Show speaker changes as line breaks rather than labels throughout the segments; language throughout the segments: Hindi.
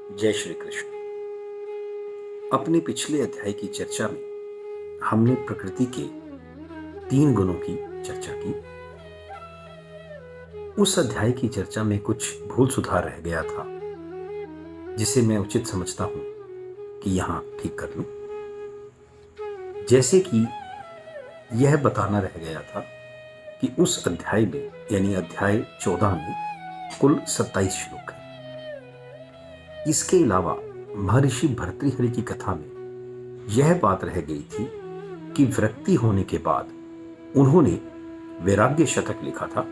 जय श्री कृष्ण। अपने पिछले अध्याय की चर्चा में हमने प्रकृति के 3 गुणों की चर्चा की। उस अध्याय की चर्चा में कुछ भूल सुधार रह गया था, जिसे मैं उचित समझता हूं कि यहां ठीक कर लूं। जैसे कि यह बताना रह गया था कि उस अध्याय में यानी अध्याय 14 में कुल 27 श्लोक हैं। इसके अलावा महर्षि भर्तृहरि की कथा में यह बात रह गई थी कि विरक्ति होने के बाद उन्होंने वैराग्य शतक लिखा था,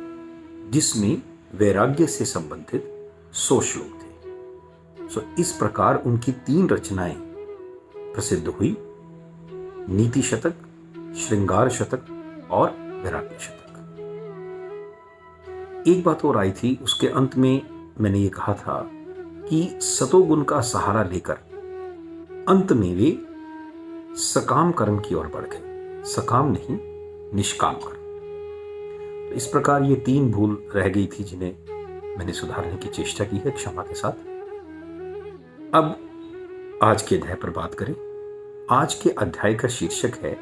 जिसमें वैराग्य से संबंधित 100 श्लोक थे। इस प्रकार उनकी 3 रचनाएं प्रसिद्ध हुई, नीति शतक, श्रृंगार शतक और वैराग्य शतक। एक बात और आई थी, उसके अंत में मैंने ये कहा था कि सतोगुण का सहारा लेकर अंत में वे सकाम कर्म की ओर बढ़ गए, सकाम नहीं निष्काम कर्म। तो इस प्रकार ये 3 भूल रह गई थी, जिन्हें मैंने सुधारने की चेष्टा की है क्षमा के साथ। अब आज के अध्याय पर बात करें। आज के अध्याय का शीर्षक है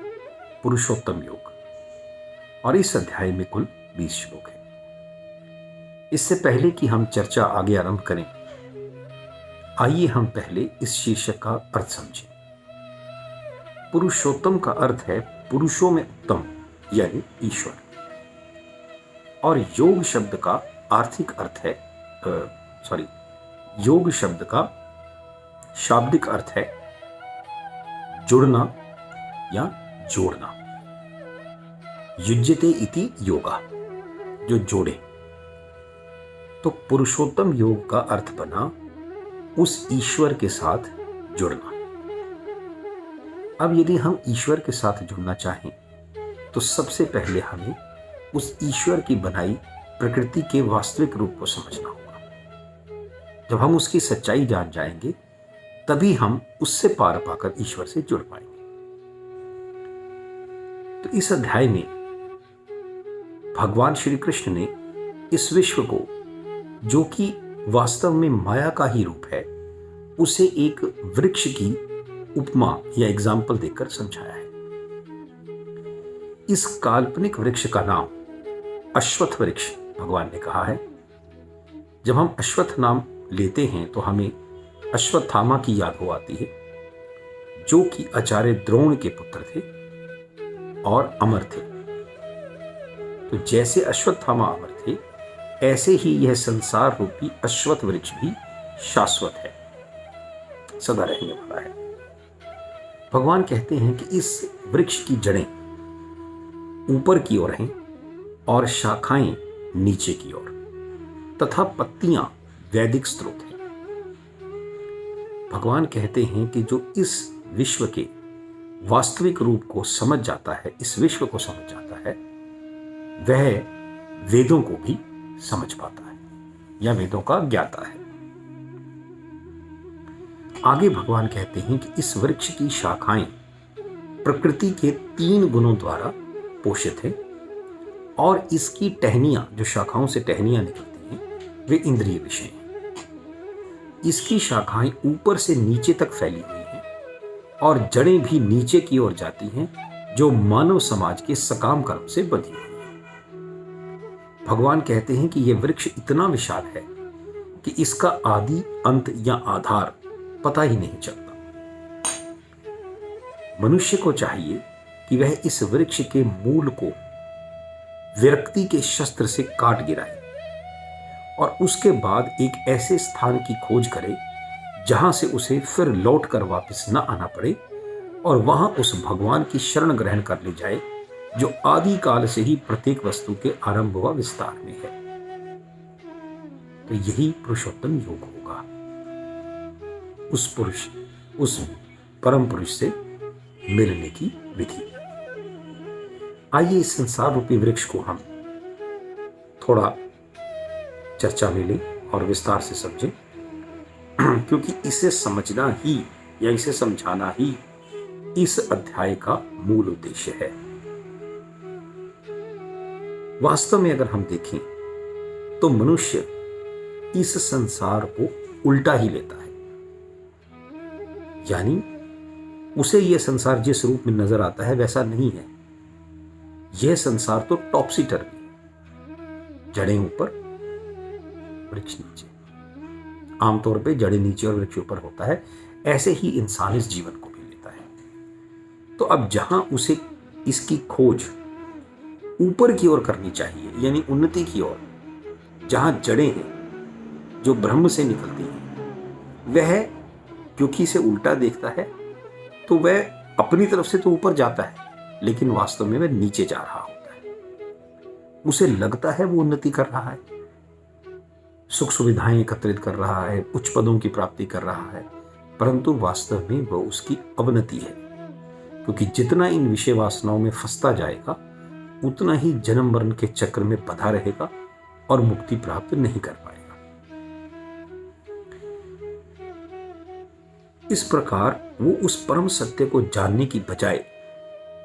पुरुषोत्तम योग और इस अध्याय में कुल 20 श्लोक हैं। इससे पहले कि हम चर्चा आगे आरंभ करें, आइए हम पहले इस शीर्षक का अर्थ समझें। पुरुषोत्तम का अर्थ है पुरुषों में उत्तम यानी ईश्वर, और योग शब्द का आर्थिक अर्थ है योग शब्द का शाब्दिक अर्थ है जुड़ना या जोड़ना। युज्यते इति योगा, जो जोड़े। तो पुरुषोत्तम योग का अर्थ बना उस ईश्वर के साथ जुड़ना। अब यदि हम ईश्वर के साथ जुड़ना चाहें तो सबसे पहले हमें उस ईश्वर की बनाई प्रकृति के वास्तविक रूप को समझना होगा। जब हम उसकी सच्चाई जान जाएंगे तभी हम उससे पार पाकर ईश्वर से जुड़ पाएंगे। तो इस अध्याय में भगवान श्री कृष्ण ने इस विश्व को, जो कि वास्तव में माया का ही रूप है, उसे एक वृक्ष की उपमा या एग्जाम्पल देकर समझाया है। इस काल्पनिक वृक्ष का नाम अश्वत्थ वृक्ष भगवान ने कहा है। जब हम अश्वत्थ नाम लेते हैं तो हमें अश्वत्थामा की याद हो आती है, जो कि आचार्य द्रोण के पुत्र थे और अमर थे। तो जैसे अश्वत्थामा अमर थे, ऐसे ही यह संसार रूपी अश्वत्थ वृक्ष भी शाश्वत है, सदा रहने वाला है। भगवान कहते हैं कि इस वृक्ष की जड़ें ऊपर की ओर हैं और शाखाएं नीचे की ओर, तथा पत्तियां वैदिक स्रोत हैं। भगवान कहते हैं कि जो इस विश्व के वास्तविक रूप को समझ जाता है, इस विश्व को समझ जाता है, वह वेदों को भी समझ पाता है या वेदों का ज्ञाता है। आगे भगवान कहते हैं कि इस वृक्ष की शाखाएं प्रकृति के 3 गुणों द्वारा पोषित है, और इसकी टहनियां, जो शाखाओं से टहनियां निकलती हैं, वे इंद्रिय विषय हैं। इसकी शाखाएं ऊपर से नीचे तक फैली हुई हैं और जड़ें भी नीचे की ओर जाती हैं, जो मानव समाज के सकाम कर्म से बंधी हुई है। भगवान कहते हैं कि यह वृक्ष इतना विशाल है कि इसका आदि अंत या आधार पता ही नहीं चलता। मनुष्य को चाहिए कि वह इस वृक्ष के मूल को विरक्ति के शस्त्र से काट गिराए और उसके बाद एक ऐसे स्थान की खोज करे जहां से उसे फिर लौटकर वापस न आना पड़े, और वहां उस भगवान की शरण ग्रहण कर ले जाए, जो आदि काल से ही प्रत्येक वस्तु के आरंभ व विस्तार में है। तो यही पुरुषोत्तम योग होगा, उस परम पुरुष से मिलने की विधि। आइए इस संसार रूपी वृक्ष को हम थोड़ा चर्चा में लें और विस्तार से समझें, क्योंकि इसे समझना ही या इसे समझाना ही इस अध्याय का मूल उद्देश्य है। वास्तव में अगर हम देखें तो मनुष्य इस संसार को उल्टा ही लेता है। यानी उसे यह संसार जिस रूप में नजर आता है वैसा नहीं है। यह संसार तो टॉपसी टर्वी है, जड़ें ऊपर वृक्ष नीचे। आमतौर पे जड़ें नीचे और वृक्ष ऊपर होता है, ऐसे ही इंसान इस जीवन को भी लेता है। तो अब जहां उसे इसकी खोज ऊपर की ओर करनी चाहिए, यानी उन्नति की ओर, जहां जड़ें हैं जो ब्रह्म से निकलती हैं, वह क्योंकि इसे उल्टा देखता है तो वह अपनी तरफ से तो ऊपर जाता है, लेकिन वास्तव में वह नीचे जा रहा होता है। उसे लगता है वो उन्नति कर रहा है, सुख सुविधाएं एकत्रित कर रहा है, उच्च पदों की प्राप्ति कर रहा है, परंतु वास्तव में वह उसकी अवनति है। क्योंकि जितना इन विषय वासनाओं में फंसता जाएगा उतना ही जन्म मरण के चक्र में बंधा रहेगा और मुक्ति प्राप्त नहीं कर पाएगा। इस प्रकार वो उस परम सत्य को जानने की बजाय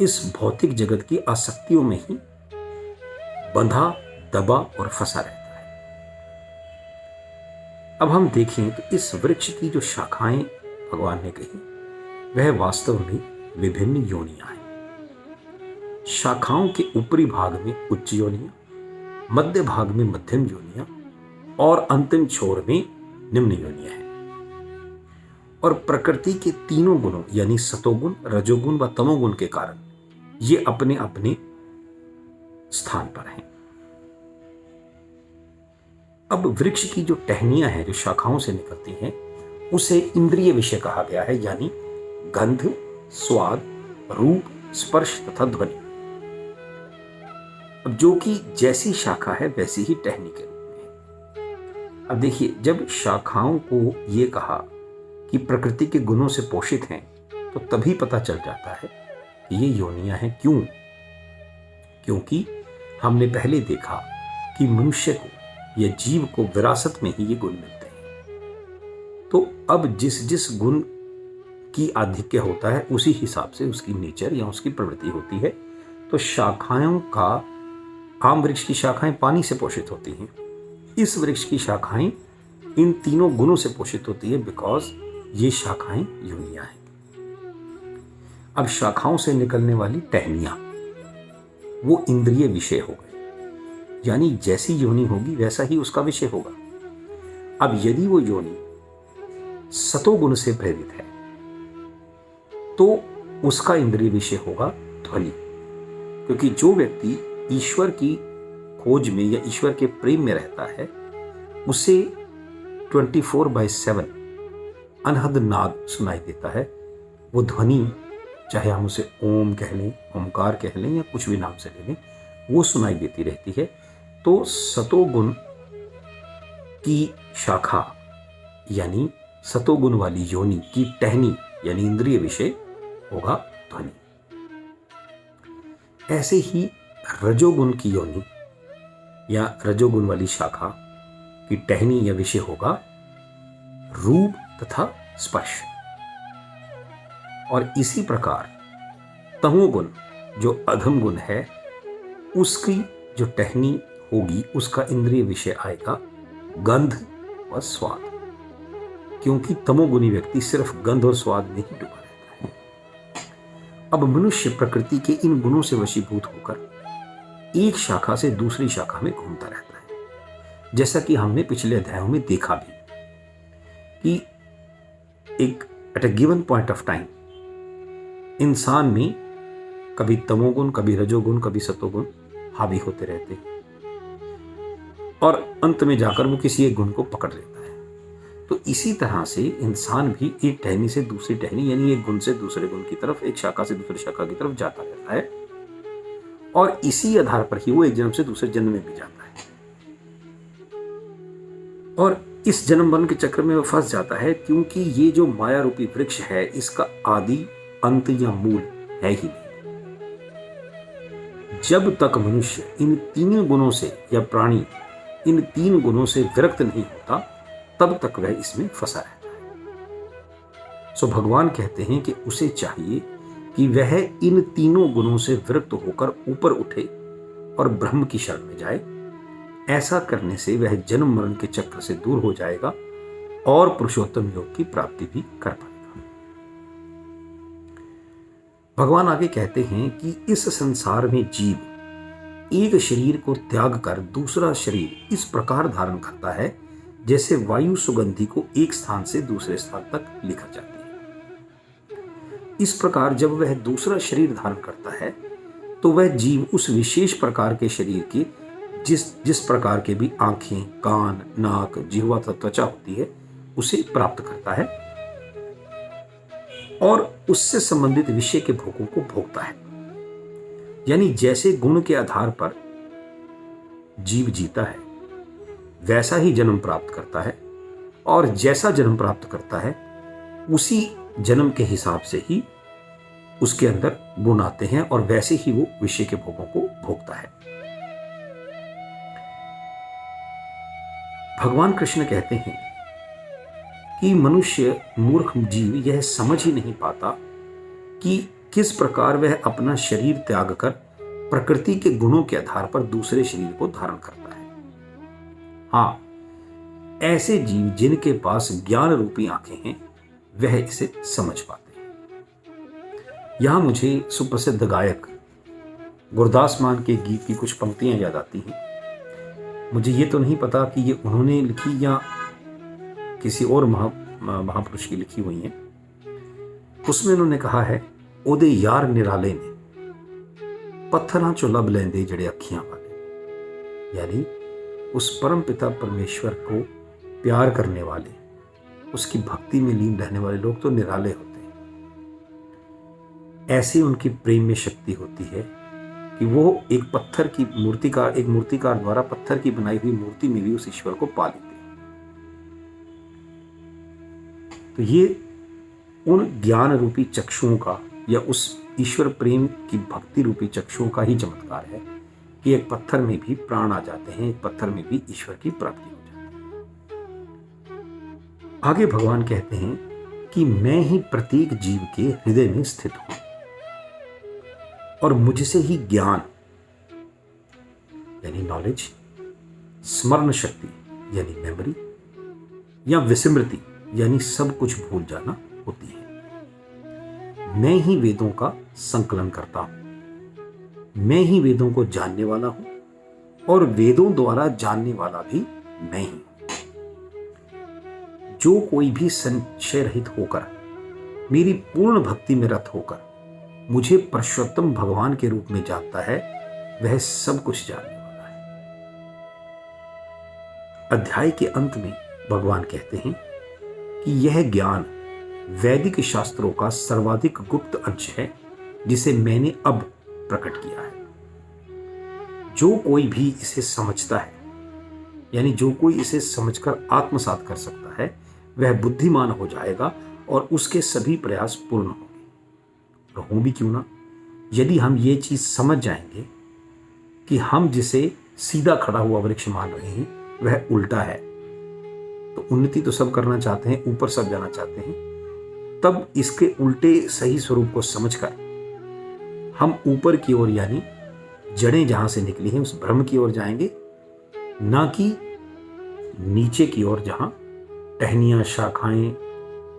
इस भौतिक जगत की आसक्तियों में ही बंधा, दबा और फंसा रहता है। अब हम देखें तो इस वृक्ष की जो शाखाएं भगवान ने कही वह वास्तव में विभिन्न योनियां हैं। शाखाओं के ऊपरी भाग में उच्च योनियां, मध्य भाग में मध्यम योनियां और अंतिम छोर में निम्न योनियां हैं। और प्रकृति के तीनों गुणों यानी सतोगुण, रजोगुण व तमोगुण के कारण ये अपने अपने स्थान पर हैं। अब वृक्ष की जो टहनियां हैं, जो शाखाओं से निकलती हैं, उसे इंद्रिय विषय कहा गया है, यानी गंध, स्वाद, रूप, स्पर्श तथा ध्वनि। अब जो कि जैसी शाखा है वैसी ही टहनी के रूप में है। अब देखिए, जब शाखाओं को ये कहा कि प्रकृति के गुणों से पोषित हैं, तो तभी पता चल जाता है कि ये योनियां हैं। क्यों? क्योंकि हमने पहले देखा कि मनुष्य को या जीव को विरासत में ही ये गुण मिलते हैं। तो अब जिस जिस गुण की आधिक्य होता है उसी हिसाब से उसकी नेचर या उसकी प्रवृत्ति होती है। तो शाखाओं का, आम वृक्ष की शाखाएं पानी से पोषित होती हैं, इस वृक्ष की शाखाएं इन तीनों गुणों से पोषित होती है, बिकॉज ये शाखाएं योनियां हैं। अब शाखाओं से निकलने वाली टहनियां वो इंद्रिय विषय हो गए, यानी जैसी योनि होगी वैसा ही उसका विषय होगा। अब यदि वो योनि सतोगुण से प्रेरित है तो उसका इंद्रिय विषय होगा ध्वनि। क्योंकि जो व्यक्ति ईश्वर की खोज में या ईश्वर के प्रेम में रहता है उसे 24/7 अनहद नाद सुनाई देता है। वो ध्वनि, चाहे हम उसे ओम कह लें, ओमकार कह लें या कुछ भी नाम से ले लें, वो सुनाई देती रहती है। तो सतोगुण की शाखा यानी सतोगुण वाली योनि की टहनी यानी इंद्रिय विषय होगा ध्वनि। ऐसे ही रजोगुण की योनि या रजोगुण वाली शाखा की टहनी या विषय होगा रूप तथा स्पर्श। और इसी प्रकार तमोगुण जो अधम गुण है उसकी जो टहनी होगी उसका इंद्रिय विषय आएगा गंध व स्वाद। क्योंकि तमोगुणी व्यक्ति सिर्फ गंध और स्वाद में ही डूबा रहता है। अब मनुष्य प्रकृति के इन गुणों से वशीभूत होकर एक शाखा से दूसरी शाखा में घूमता रहता है। जैसा कि हमने पिछले अध्यायों में देखा भी कि एक at a given point of time इंसान में कभी तमोगुण, कभी रजोगुण, कभी सतोगुण हावी होते रहते हैं और अंत में जाकर वो किसी एक गुण को पकड़ लेता है। तो इसी तरह से इंसान भी एक टहनी से दूसरी टहनी यानी एक गुण से दूसरे गुण की तरफ, एक शाखा से दूसरी शाखा की तरफ जाता रहता है और इसी आधार पर ही वो एक जन्म से दूसरे जन्म में भी जाता है और इस जन्म मरण के चक्र में वो फंस जाता है। क्योंकि ये जो माया रूपी वृक्ष है इसका आदि, अंत या मूल है ही नहीं। जब तक मनुष्य इन तीन गुणों से या प्राणी इन तीन गुणों से विरक्त नहीं होता तब तक वह इसमें फंसा रहता है। सो भगवान कहते हैं कि उसे चाहिए कि वह इन तीनों गुणों से विरक्त होकर ऊपर उठे और ब्रह्म की शरण में जाए। ऐसा करने से वह जन्म मरण के चक्र से दूर हो जाएगा और पुरुषोत्तम योग की प्राप्ति भी कर पाएगा। भगवान आगे कहते हैं कि इस संसार में जीव एक शरीर को त्याग कर दूसरा शरीर इस प्रकार धारण करता है जैसे वायु सुगंधि को एक स्थान से दूसरे स्थान तक लेकर जाती है। इस प्रकार जब वह दूसरा शरीर धारण करता है तो वह जीव उस विशेष प्रकार के शरीर के जिस प्रकार के भी आंखें, कान, नाक, जिह्वा तथा त्वचा होती है उसे प्राप्त करता है और उससे संबंधित विषय के भोगों को भोगता है। यानी जैसे गुण के आधार पर जीव जीता है वैसा ही जन्म प्राप्त करता है और जैसा जन्म प्राप्त करता है उसी जन्म के हिसाब से ही उसके अंदर गुण आते हैं और वैसे ही वो विषय के भोगों को भोगता है। भगवान कृष्ण कहते हैं कि मनुष्य मूर्ख जीव यह समझ ही नहीं पाता कि किस प्रकार वह अपना शरीर त्याग कर प्रकृति के गुणों के आधार पर दूसरे शरीर को धारण करता है। हाँ, ऐसे जीव जिनके पास ज्ञान रूपी आंखें हैं वह इसे समझ पाते हैं। यहां मुझे सुप्रसिद्ध गायक गुरदास मान के गीत की कुछ पंक्तियां याद आती हैं। मुझे ये तो नहीं पता कि ये उन्होंने लिखी या किसी और महापुरुष की लिखी हुई है। उसमें उन्होंने कहा है, ओदे यार निराले ने पत्थरां चो लब लेंदे जड़े अखियां वाले। यानी उस परम पिता परमेश्वर को प्यार करने वाले, उसकी भक्ति में लीन रहने वाले लोग तो निराले होते हैं। ऐसी उनकी प्रेम में शक्ति होती है कि वो एक मूर्तिकार द्वारा पत्थर की बनाई हुई मूर्ति में भी उस ईश्वर को पा लेते हैं। तो ये उन ज्ञान रूपी चक्षुओं का या उस ईश्वर प्रेम की भक्ति रूपी चक्षुओं का ही चमत्कार है कि एक पत्थर में भी प्राण आ जाते हैं, एक पत्थर में भी ईश्वर की प्राप्ति हो जाती है। आगे भगवान कहते हैं कि मैं ही प्रत्येक जीव के हृदय में स्थित हूं और मुझसे ही ज्ञान यानी नॉलेज, स्मरण शक्ति यानी मेमोरी या विस्मृति यानी सब कुछ भूल जाना होती है। मैं ही वेदों का संकलन करता हूं, मैं ही वेदों को जानने वाला हूं और वेदों द्वारा जानने वाला भी मैं ही हूं। जो कोई भी संशय रहित होकर मेरी पूर्ण भक्ति में रत होकर मुझे परशुत्तम भगवान के रूप में जानता है वह सब कुछ जानने वाला है। अध्याय के अंत में भगवान कहते हैं कि यह ज्ञान वैदिक शास्त्रों का सर्वाधिक गुप्त अंश है जिसे मैंने अब प्रकट किया है। जो कोई भी इसे समझता है यानी जो कोई इसे समझकर आत्मसात कर सकता है वह बुद्धिमान हो जाएगा और उसके सभी प्रयास पूर्ण होंगे। और हों भी क्यों ना, यदि हम ये चीज समझ जाएंगे कि हम जिसे सीधा खड़ा हुआ वृक्ष मान रहे हैं वह उल्टा है, तो उन्नति तो सब करना चाहते हैं, ऊपर सब जाना चाहते हैं, तब इसके उल्टे सही स्वरूप को समझकर हम ऊपर की ओर यानी जड़ें जहां से निकली हैं उस ब्रह्म की ओर जाएंगे, ना कि नीचे की ओर जहां टहनियां, शाखाएं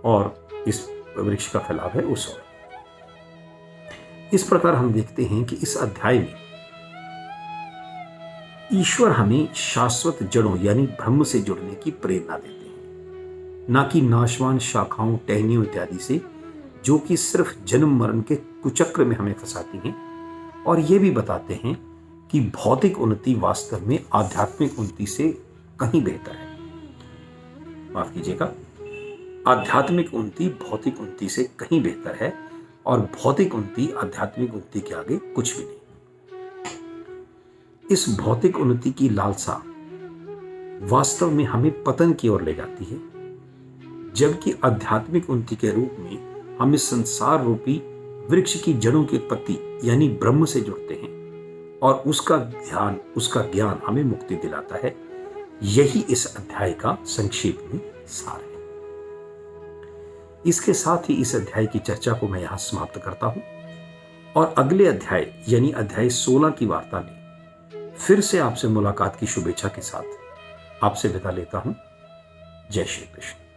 और इस वृक्ष का फैलाव है उस ओर। इस प्रकार हम देखते हैं कि इस अध्याय में ईश्वर हमें शाश्वत जड़ों यानी ब्रह्म से जुड़ने की प्रेरणा देते हैं, ना कि नाशवान शाखाओं, टहनियों इत्यादि से, जो कि सिर्फ जन्म मरण के कुचक्र में हमें फंसाती हैं। और ये भी बताते हैं कि भौतिक उन्नति वास्तव में आध्यात्मिक उन्नति से कहीं बेहतर है। माफ कीजिएगा, आध्यात्मिक उन्नति भौतिक उन्नति से कहीं बेहतर है और भौतिक उन्नति आध्यात्मिक उन्नति के आगे कुछ भी नहीं। इस भौतिक उन्नति की लालसा वास्तव में हमें पतन की ओर ले जाती है, जबकि आध्यात्मिक उन्नति के रूप में हम इस संसार रूपी वृक्ष की जड़ों की उत्पत्ति यानी ब्रह्म से जुड़ते हैं और उसका ज्ञान हमें मुक्ति दिलाता है। यही इस अध्याय का संक्षेप में सार है। इसके साथ ही इस अध्याय की चर्चा को मैं यहां समाप्त करता हूं और अगले अध्याय यानी अध्याय 16 की वार्ता में फिर से आपसे मुलाकात की शुभेच्छा के साथ आपसे विदा लेता हूं। जय श्री कृष्ण।